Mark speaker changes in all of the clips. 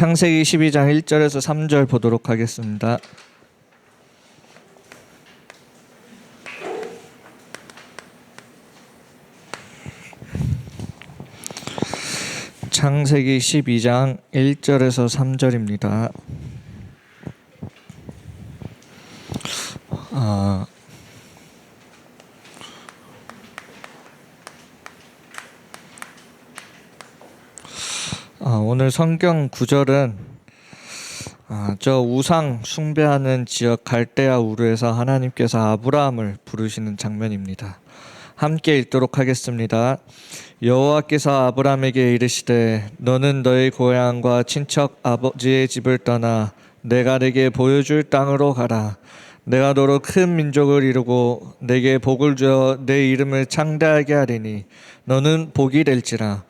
Speaker 1: 창세기 12장 1절에서 3절 보도록 하겠습니다. 창세기 12장 1절에서 3절입니다. 오늘 성경 구절은 저 우상 숭배하는 지역 갈대아 우르에서 하나님께서 아브라함을 부르시는 장면입니다. 함께 읽도록 하겠습니다. 여호와께서 아브라함에게 이르시되 너는 너의 고향과 친척 아버지의 집을 떠나 내가 네게 보여줄 땅으로 가라. 내가 너로 큰 민족을 이루고 네게 복을 주어 내 이름을 창대하게 하리니 너는 복이 될지라.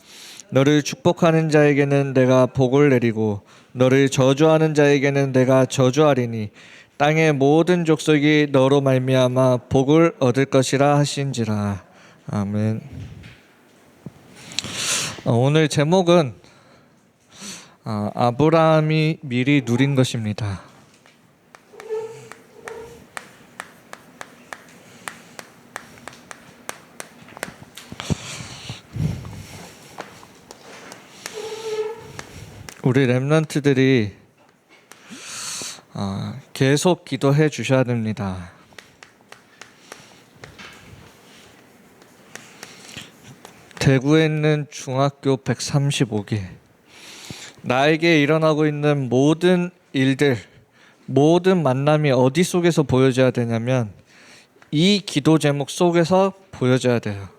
Speaker 1: 너를 축복하는 자에게는 내가 복을 내리고 너를 저주하는 자에게는 내가 저주하리니 땅의 모든 족속이 너로 말미암아 복을 얻을 것이라 하신지라. 아멘. 오늘 제목은 아브라함이 미리 누린 것입니다. 우리 렘넌트들이 계속 기도해 주셔야 됩니다. 대구에 있는 중학교 135개, 나에게 일어나고 있는 모든 일들, 모든 만남이 어디 속에서 보여져야 되냐면 이 기도 제목 속에서 보여져야 돼요.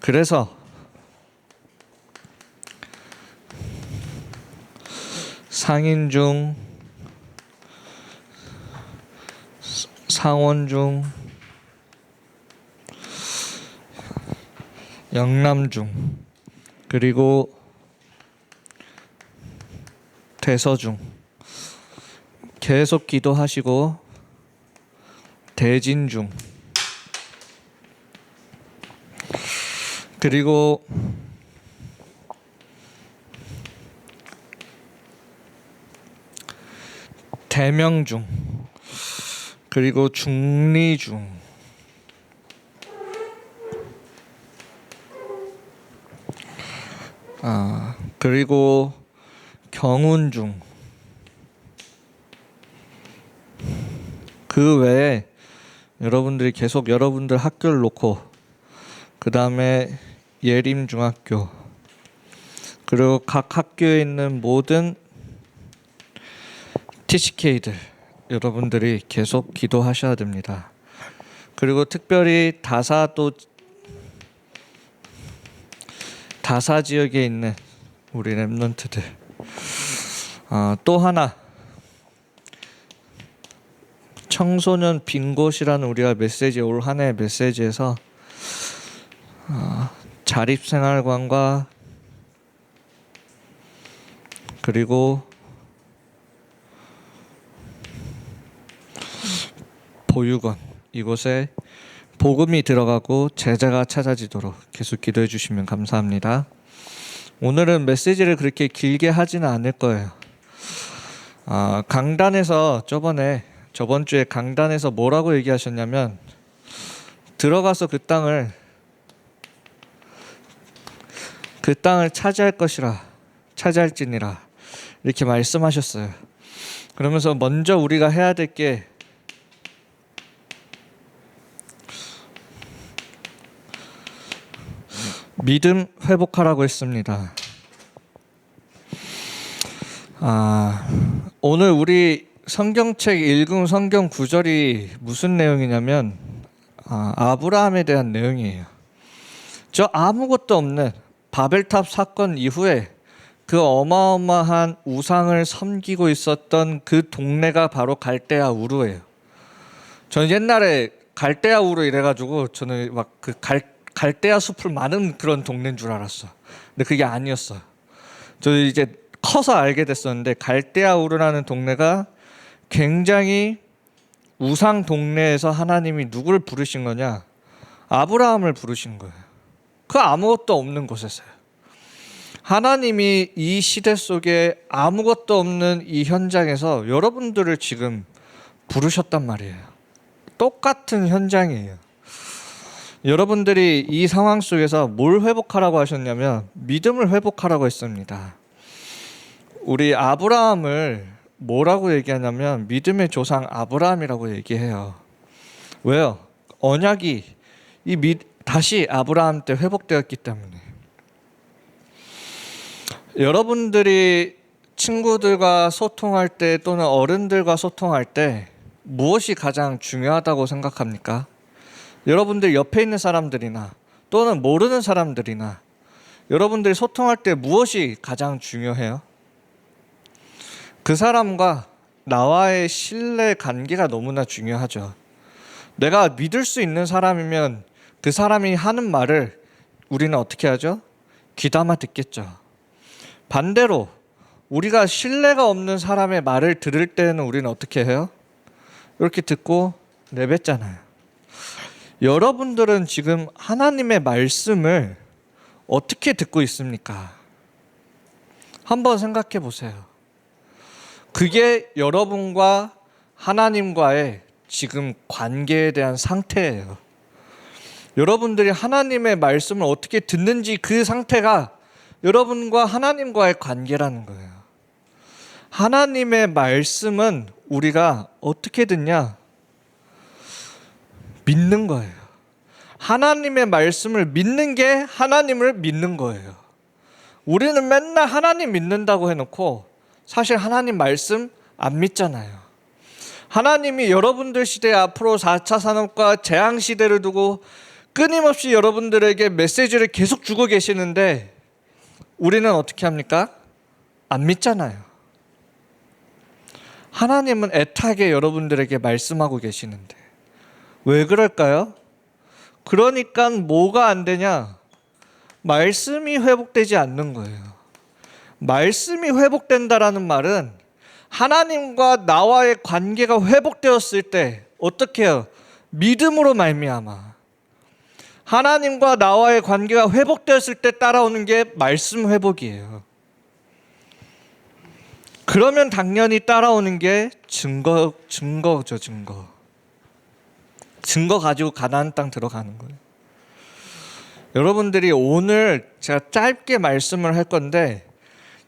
Speaker 1: 그래서 상인 중, 상원 중, 영남 중, 그리고 대서 중 계속 기도하시고 대진 중 그리고 대명 중 그리고 중리 중 그리고 경운 중 그 외에 여러분들이 계속 여러분들 학교를 놓고 그 다음에 예림중학교 그리고 각 학교에 있는 모든 TCK들 여러분들이 계속 기도하셔야 됩니다. 그리고 특별히 다사 지역에 있는 우리 렘넌트들 또 하나 청소년 빈 곳이라는 우리가 메시지 올 한 해 메시지에서 자립생활관과 그리고 보육원 이곳에 복음이 들어가고 제자가 찾아지도록 계속 기도해 주시면 감사합니다. 오늘은 메시지를 그렇게 길게 하지는 않을 거예요. 강단에서 저번 주에 강단에서 뭐라고 얘기하셨냐면 들어가서 그 땅을 차지할지니라 이렇게 말씀하셨어요. 그러면서 먼저 우리가 해야 될 게 믿음 회복하라고 했습니다. 오늘 우리 성경책 읽은 성경 구절이 무슨 내용이냐면 아브라함에 대한 내용이에요. 저 아무것도 없는 바벨탑 사건 이후에 그 어마어마한 우상을 섬기고 있었던 그 동네가 바로 갈대아 우르예요. 저는 옛날에 갈대아 우르 이래가지고 저는 막 그 갈대아 숲을 많은 그런 동네인 줄 알았어. 근데 그게 아니었어요. 저 이제 커서 알게 됐었는데 갈대아 우르라는 동네가 굉장히 우상 동네에서 하나님이 누구를 부르신 거냐? 아브라함을 부르신 거예요. 그 아무것도 없는 곳에서요. 하나님이 이 시대 속에 아무것도 없는 이 현장에서 여러분들을 지금 부르셨단 말이에요. 똑같은 현장이에요. 여러분들이 이 상황 속에서 뭘 회복하라고 하셨냐면 믿음을 회복하라고 했습니다. 우리 아브라함을 뭐라고 얘기하냐면 믿음의 조상 아브라함이라고 얘기해요. 왜요? 언약이 다시 아브라함 때 회복되었기 때문에. 여러분들이 친구들과 소통할 때 또는 어른들과 소통할 때 무엇이 가장 중요하다고 생각합니까? 여러분들 옆에 있는 사람들이나 또는 모르는 사람들이나 여러분들이 소통할 때 무엇이 가장 중요해요? 그 사람과 나와의 신뢰 관계가 너무나 중요하죠. 내가 믿을 수 있는 사람이면 그 사람이 하는 말을 우리는 어떻게 하죠? 귀담아 듣겠죠. 반대로 우리가 신뢰가 없는 사람의 말을 들을 때는 우리는 어떻게 해요? 이렇게 듣고 내뱉잖아요. 여러분들은 지금 하나님의 말씀을 어떻게 듣고 있습니까? 한번 생각해 보세요. 그게 여러분과 하나님과의 지금 관계에 대한 상태예요. 여러분들이 하나님의 말씀을 어떻게 듣는지 그 상태가 여러분과 하나님과의 관계라는 거예요. 하나님의 말씀은 우리가 어떻게 듣냐? 믿는 거예요. 하나님의 말씀을 믿는 게 하나님을 믿는 거예요. 우리는 맨날 하나님 믿는다고 해놓고 사실 하나님 말씀 안 믿잖아요. 하나님이 여러분들 시대 앞으로 4차 산업과 재앙 시대를 두고 끊임없이 여러분들에게 메시지를 계속 주고 계시는데 우리는 어떻게 합니까? 안 믿잖아요. 하나님은 애타게 여러분들에게 말씀하고 계시는데 왜 그럴까요? 그러니까 뭐가 안 되냐? 말씀이 회복되지 않는 거예요. 말씀이 회복된다라는 말은 하나님과 나와의 관계가 회복되었을 때 어떻게 해요? 믿음으로 말미암아. 하나님과 나와의 관계가 회복되었을 때 따라오는 게 말씀 회복이에요. 그러면 당연히 따라오는 게 증거죠, 증거. 증거 가지고 가나안 땅 들어가는 거예요. 여러분들이 오늘 제가 짧게 말씀을 할 건데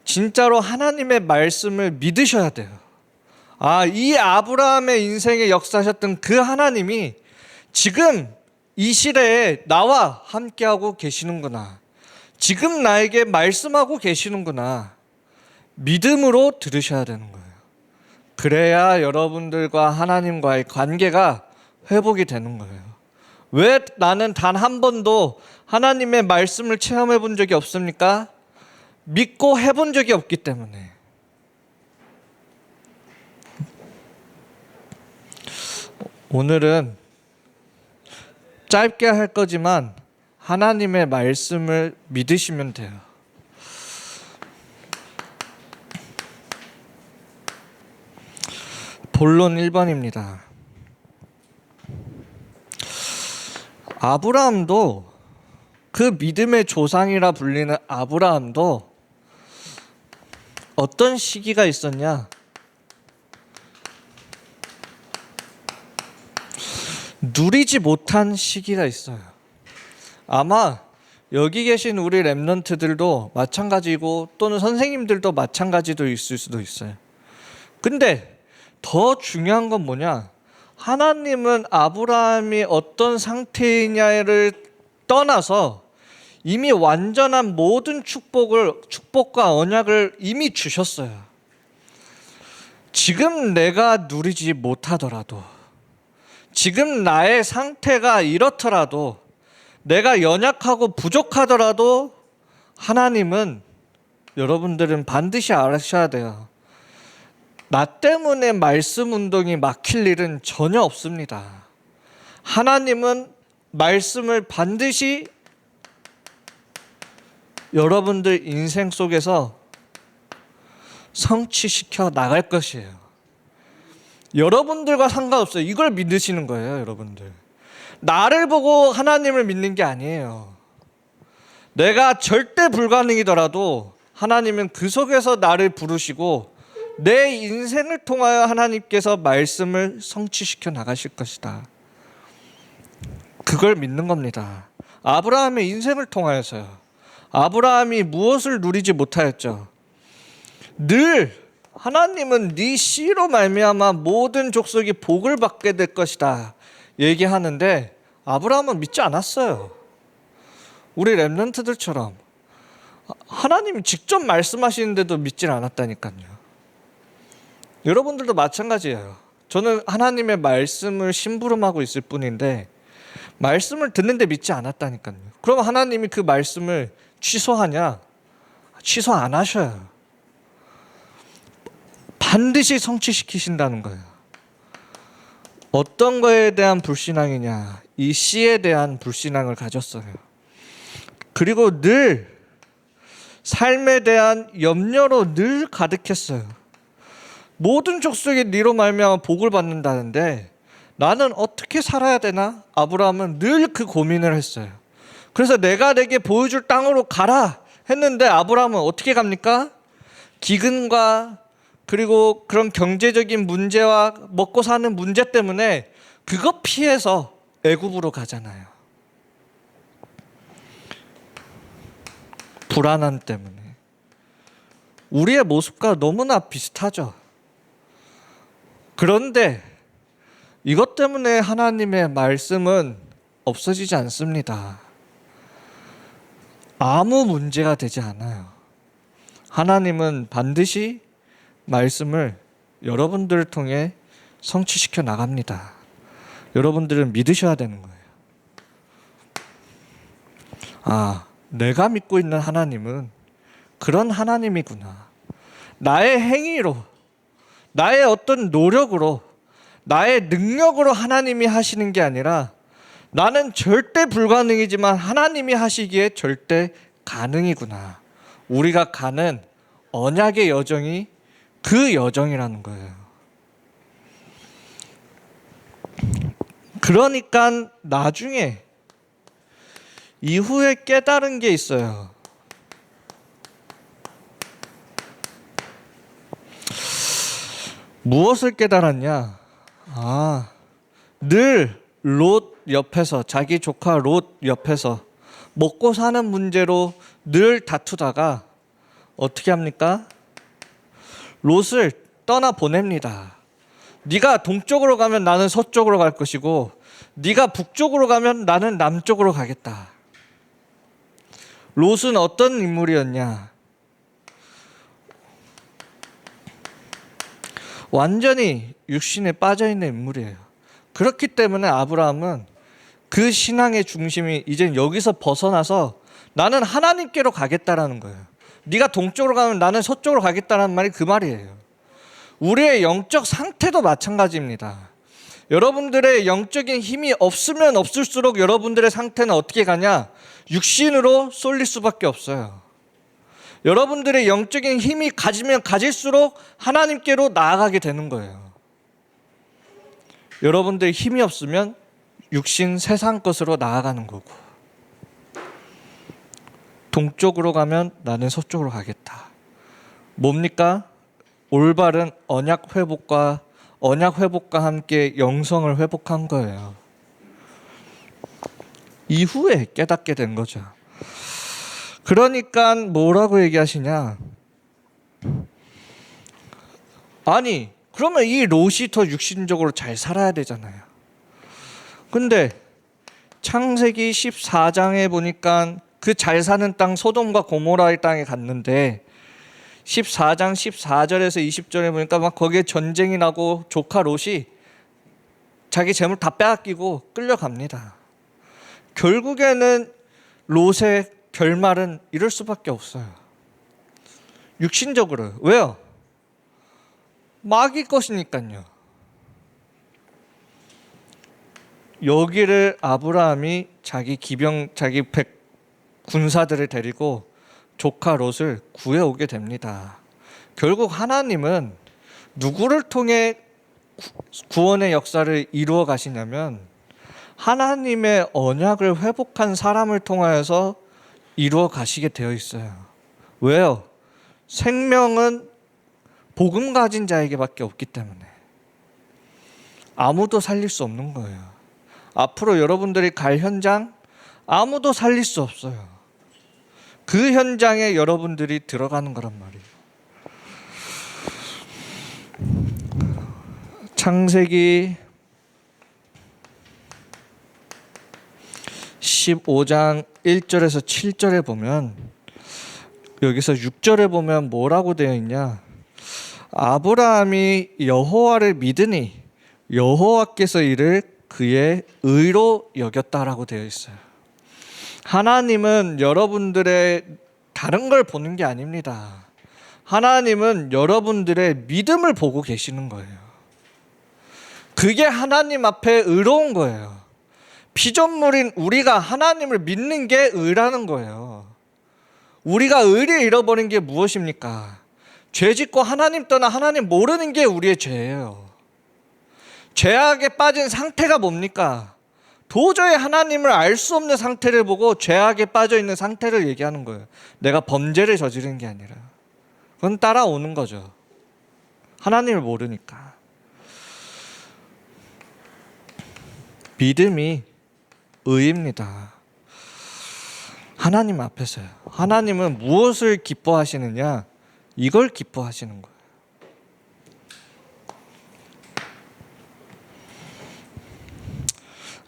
Speaker 1: 진짜로 하나님의 말씀을 믿으셔야 돼요. 이 아브라함의 인생에 역사하셨던 그 하나님이 지금 이 시대에 나와 함께하고 계시는구나. 지금 나에게 말씀하고 계시는구나. 믿음으로 들으셔야 되는 거예요. 그래야 여러분들과 하나님과의 관계가 회복이 되는 거예요. 왜 나는 단 한 번도 하나님의 말씀을 체험해 본 적이 없습니까? 믿고 해본 적이 없기 때문에. 오늘은 짧게 할 거지만 하나님의 말씀을 믿으시면 돼요. 본론 1번입니다. 아브라함도 그 믿음의 조상이라 불리는 아브라함도 어떤 시기가 있었냐? 누리지 못한 시기가 있어요. 아마 여기 계신 우리 렘넌트들도 마찬가지고 또는 선생님들도 마찬가지도 있을 수도 있어요. 근데 더 중요한 건 뭐냐? 하나님은 아브라함이 어떤 상태이냐를 떠나서 이미 완전한 모든 축복과 언약을 이미 주셨어요. 지금 내가 누리지 못하더라도, 지금 나의 상태가 이렇더라도, 내가 연약하고 부족하더라도 하나님은, 여러분들은 반드시 아셔야 돼요. 나 때문에 말씀 운동이 막힐 일은 전혀 없습니다. 하나님은 말씀을 반드시 여러분들 인생 속에서 성취시켜 나갈 것이에요. 여러분들과 상관없어요. 이걸 믿으시는 거예요, 여러분들. 나를 보고 하나님을 믿는 게 아니에요. 내가 절대 불가능이더라도 하나님은 그 속에서 나를 부르시고 내 인생을 통하여 하나님께서 말씀을 성취시켜 나가실 것이다. 그걸 믿는 겁니다. 아브라함의 인생을 통하여서요. 아브라함이 무엇을 누리지 못하였죠? 늘 하나님은 네 씨로 말미암아 모든 족속이 복을 받게 될 것이다 얘기하는데 아브라함은 믿지 않았어요. 우리 렘넌트들처럼 하나님이 직접 말씀하시는데도 믿질 않았다니까요. 여러분들도 마찬가지예요. 저는 하나님의 말씀을 심부름하고 있을 뿐인데 말씀을 듣는데 믿지 않았다니까요. 그럼 하나님이 그 말씀을 취소하냐? 취소 안 하셔요. 반드시 성취시키신다는 거예요. 어떤 거에 대한 불신앙이냐? 이 씨에 대한 불신앙을 가졌어요. 그리고 늘 삶에 대한 염려로 늘 가득했어요. 모든 족속이 네로 말미암아 복을 받는다는데 나는 어떻게 살아야 되나? 아브라함은 늘 그 고민을 했어요. 그래서 내가 내게 보여줄 땅으로 가라 했는데 아브라함은 어떻게 갑니까? 기근과 그리고 그런 경제적인 문제와 먹고 사는 문제 때문에 그거 피해서 애굽으로 가잖아요. 불안함 때문에. 우리의 모습과 너무나 비슷하죠. 그런데 이것 때문에 하나님의 말씀은 없어지지 않습니다. 아무 문제가 되지 않아요. 하나님은 반드시 말씀을 여러분들을 통해 성취시켜 나갑니다. 여러분들은 믿으셔야 되는 거예요. 아, 내가 믿고 있는 하나님은 그런 하나님이구나. 나의 행위로, 나의 어떤 노력으로, 나의 능력으로 하나님이 하시는 게 아니라 나는 절대 불가능이지만 하나님이 하시기에 절대 가능이구나. 우리가 가는 언약의 여정이 그 여정이라는 거예요. 그러니까 나중에 이후에 깨달은 게 있어요. 무엇을 깨달았냐? 늘 롯 옆에서, 자기 조카 롯 옆에서 먹고 사는 문제로 늘 다투다가 어떻게 합니까? 롯을 떠나 보냅니다. 네가 동쪽으로 가면 나는 서쪽으로 갈 것이고 네가 북쪽으로 가면 나는 남쪽으로 가겠다. 롯은 어떤 인물이었냐? 완전히 육신에 빠져있는 인물이에요. 그렇기 때문에 아브라함은 그 신앙의 중심이 이제 여기서 벗어나서 나는 하나님께로 가겠다라는 거예요. 네가 동쪽으로 가면 나는 서쪽으로 가겠다는 말이 그 말이에요. 우리의 영적 상태도 마찬가지입니다. 여러분들의 영적인 힘이 없으면 없을수록 여러분들의 상태는 어떻게 가냐? 육신으로 쏠릴 수밖에 없어요. 여러분들의 영적인 힘이 가지면 가질수록 하나님께로 나아가게 되는 거예요. 여러분들의 힘이 없으면 육신 세상 것으로 나아가는 거고, 동쪽으로 가면 나는 서쪽으로 가겠다. 뭡니까? 올바른 언약 회복과 함께 영성을 회복한 거예요. 이후에 깨닫게 된 거죠. 그러니까 뭐라고 얘기하시냐? 아니, 그러면 이 롯이 더 육신적으로 잘 살아야 되잖아요. 근데 창세기 14장에 보니까 그 잘 사는 땅 소돔과 고모라의 땅에 갔는데 14장 14절에서 20절에 보니까 막 거기에 전쟁이 나고 조카 롯이 자기 재물 다 빼앗기고 끌려갑니다. 결국에는 롯의 결말은 이럴 수밖에 없어요. 육신적으로. 왜요? 마귀 것이니까요. 여기를 아브라함이 자기 군사들을 데리고 조카 롯을 구해오게 됩니다. 결국 하나님은 누구를 통해 구원의 역사를 이루어 가시냐면 하나님의 언약을 회복한 사람을 통하여서 이루어 가시게 되어 있어요. 왜요? 생명은 복음 가진 자에게밖에 없기 때문에 아무도 살릴 수 없는 거예요. 앞으로 여러분들이 갈 현장 아무도 살릴 수 없어요. 그 현장에 여러분들이 들어가는 거란 말이에요. 창세기 15장 1절에서 7절에 보면, 여기서 6절에 보면 뭐라고 되어 있냐? 아브라함이 여호와를 믿으니 여호와께서 이를 그의 의로 여겼다라고 되어 있어요. 하나님은 여러분들의 다른 걸 보는 게 아닙니다. 하나님은 여러분들의 믿음을 보고 계시는 거예요. 그게 하나님 앞에 의로운 거예요. 피조물인 우리가 하나님을 믿는 게 의라는 거예요. 우리가 의를 잃어버린 게 무엇입니까? 죄 짓고 하나님 떠나 하나님 모르는 게 우리의 죄예요. 죄악에 빠진 상태가 뭡니까? 도저히 하나님을 알 수 없는 상태를 보고 죄악에 빠져 있는 상태를 얘기하는 거예요. 내가 범죄를 저지른 게 아니라. 그건 따라오는 거죠. 하나님을 모르니까. 믿음이 의입니다. 하나님 앞에서요. 하나님은 무엇을 기뻐하시느냐? 이걸 기뻐하시는 거예요.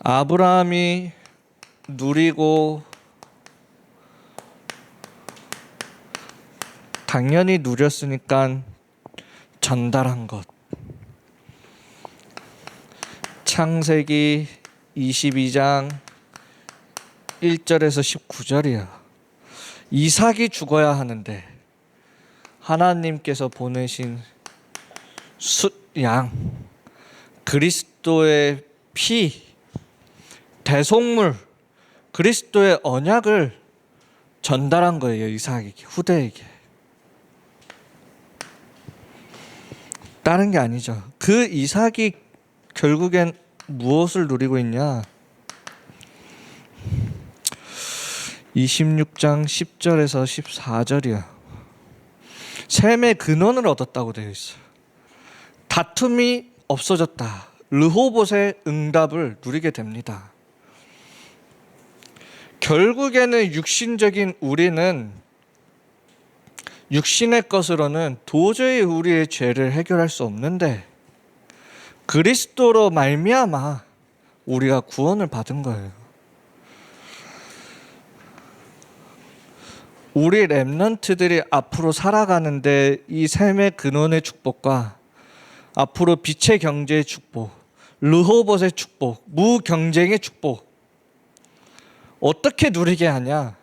Speaker 1: 아브라함이 누리고 당연히 누렸으니까 전달한 것. 창세기 22장 1절에서 19절이야. 이삭이 죽어야 하는데 하나님께서 보내신 숫양, 그리스도의 피, 대속물, 그리스도의 언약을 전달한 거예요. 이삭에게, 후대에게. 다른 게 아니죠. 그 이삭이 결국엔 무엇을 누리고 있냐? 26장 10절에서 14절이야. 셈의 근원을 얻었다고 되어 있어요. 다툼이 없어졌다. 르호봇의 응답을 누리게 됩니다. 결국에는 육신적인 우리는 육신의 것으로는 도저히 우리의 죄를 해결할 수 없는데 그리스도로 말미암아 우리가 구원을 받은 거예요. 우리 렘넌트들이 앞으로 살아가는데 이 셈의 근원의 축복과 앞으로 빛의 경제의 축복, 르호봇의 축복, 무경쟁의 축복 어떻게 누리게 하냐?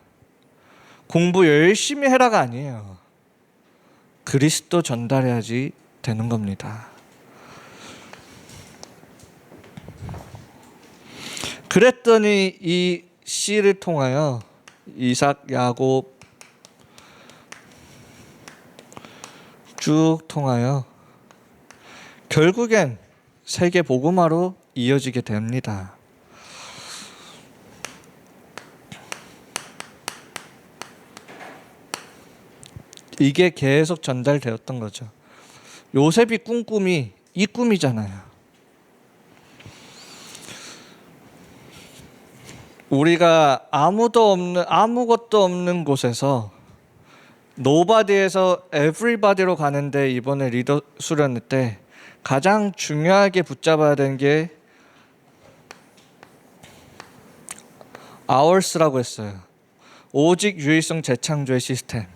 Speaker 1: 공부 열심히 해라가 아니에요. 그리스도 전달해야지 되는 겁니다. 그랬더니 이 씨를 통하여 이삭, 야곱 쭉 통하여 결국엔 세계 복음화로 이어지게 됩니다. 이게 계속 전달되었던 거죠. 요셉이 꾼 꿈이 이 꿈이잖아요. 우리가 아무것도 없는 곳에서 노바디에서 에브리바디로 가는데 이번에 리더 수련회 때 가장 중요하게 붙잡아야 되는 게 Ours라고 했어요. 오직 유일성 재창조의 시스템.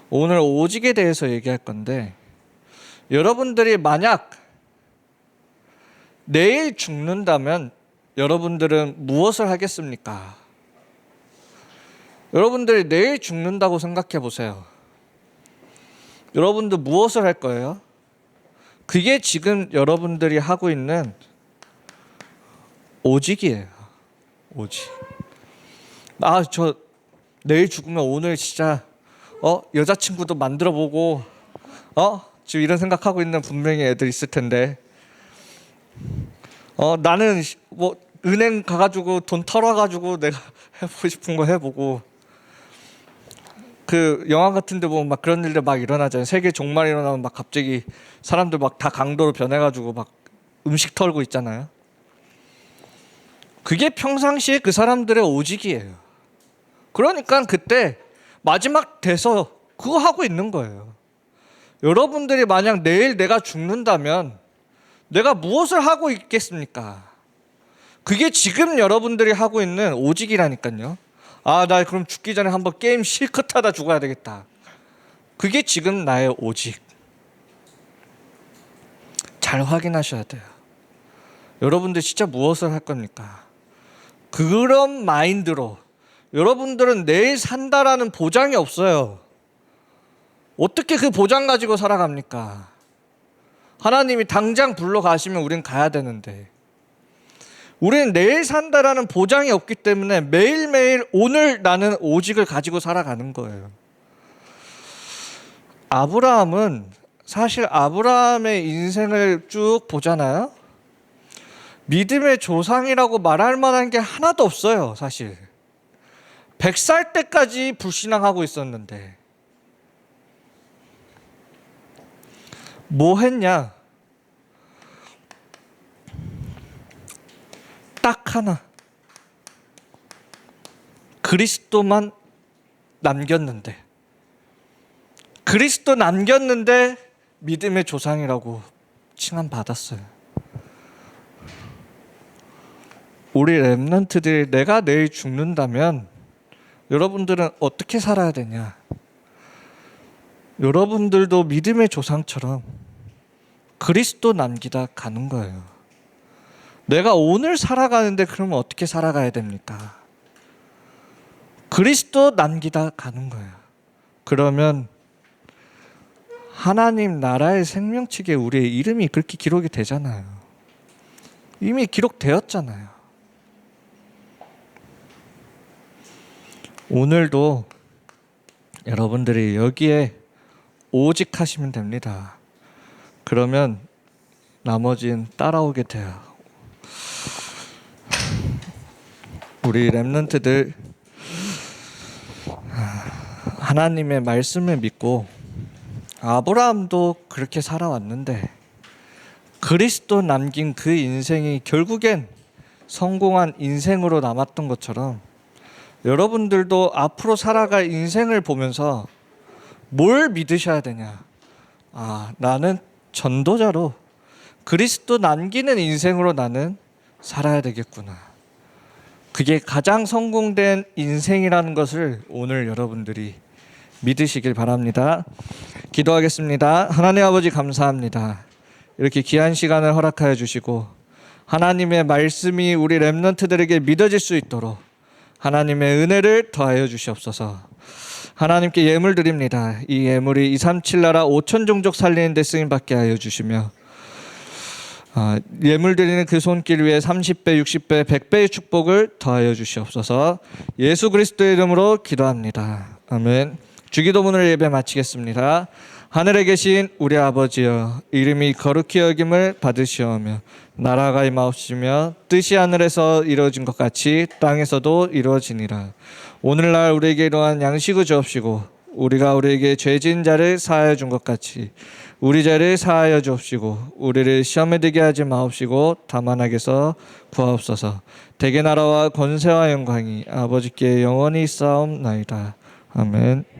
Speaker 1: 오늘 오직에 대해서 얘기할 건데 여러분들이 만약 내일 죽는다면 여러분들은 무엇을 하겠습니까? 여러분들이 내일 죽는다고 생각해 보세요. 여러분들 무엇을 할 거예요? 그게 지금 여러분들이 하고 있는 오직이에요. 오직. 저 내일 죽으면 오늘 진짜 여자친구도 만들어 보고 지금 이런 생각하고 있는 분명히 애들 있을 텐데 나는 뭐 은행 가가지고 돈 털어가지고 내가 해보고 싶은 거 해보고 그 영화 같은데 보면 막 그런 일들 막 일어나잖아요. 세계 종말 일어나면 막 갑자기 사람들 막 다 강도로 변해가지고 막 음식 털고 있잖아요. 그게 평상시에 그 사람들의 오직이에요. 그러니까 그때 마지막 돼서 그거 하고 있는 거예요. 여러분들이 만약 내일 내가 죽는다면 내가 무엇을 하고 있겠습니까? 그게 지금 여러분들이 하고 있는 오직이라니까요. 아, 나 그럼 죽기 전에 한번 게임 실컷 하다 죽어야 되겠다. 그게 지금 나의 오직. 잘 확인하셔야 돼요. 여러분들 진짜 무엇을 할 겁니까? 그런 마인드로 여러분들은 내일 산다라는 보장이 없어요. 어떻게 그 보장 가지고 살아갑니까? 하나님이 당장 불러가시면 우린 가야 되는데 우리는 내일 산다라는 보장이 없기 때문에 매일매일 오늘 나는 오직을 가지고 살아가는 거예요. 아브라함은 사실 아브라함의 인생을 쭉 보잖아요. 믿음의 조상이라고 말할 만한 게 하나도 없어요. 사실 100살 때까지 불신앙하고 있었는데 뭐 했냐? 딱 하나. 그리스도만 남겼는데 그리스도 남겼는데 믿음의 조상이라고 칭함받았어요. 우리 렘넌트들이 내가 내일 죽는다면 여러분들은 어떻게 살아야 되냐? 여러분들도 믿음의 조상처럼 그리스도 남기다 가는 거예요. 내가 오늘 살아가는데 그러면 어떻게 살아가야 됩니까? 그리스도 남기다 가는 거예요. 그러면 하나님 나라의 생명책에 우리의 이름이 그렇게 기록이 되잖아요. 이미 기록되었잖아요. 오늘도 여러분들이 여기에 오직 하시면 됩니다. 그러면 나머지는 따라오게 돼요. 우리 렘넌트들 하나님의 말씀을 믿고 아브라함도 그렇게 살아왔는데 그리스도 남긴 그 인생이 결국엔 성공한 인생으로 남았던 것처럼 여러분들도 앞으로 살아갈 인생을 보면서 뭘 믿으셔야 되냐? 아, 나는 전도자로 그리스도 남기는 인생으로 나는 살아야 되겠구나. 그게 가장 성공된 인생이라는 것을 오늘 여러분들이 믿으시길 바랍니다. 기도하겠습니다. 하나님 아버지 감사합니다. 이렇게 귀한 시간을 허락하여 주시고 하나님의 말씀이 우리 렘넌트들에게 믿어질 수 있도록 하나님의 은혜를 더하여 주시옵소서. 하나님께 예물 드립니다. 이 예물이 237 나라 5천 종족 살리는 데 쓰임받게 하여 주시며 예물 드리는 그 손길 위에 30배, 60배, 100배의 축복을 더하여 주시옵소서. 예수 그리스도의 이름으로 기도합니다. 아멘. 주기도문을 예배 마치겠습니다. 하늘에 계신 우리 아버지여, 이름이 거룩히 여김을 받으시오며 나라가 임하옵시며 뜻이 하늘에서 이루어진 것 같이 땅에서도 이루어지니라. 오늘날 우리에게 이러한 양식을 주옵시고 우리가 우리에게 죄 지은 자를 사하여 준 것 같이 우리 죄를 사하여 주옵시고 우리를 시험에 들게 하지 마옵시고 다만 악에서 구하옵소서. 대개 나라와 권세와 영광이 아버지께 영원히 있사옵나이다. 아멘.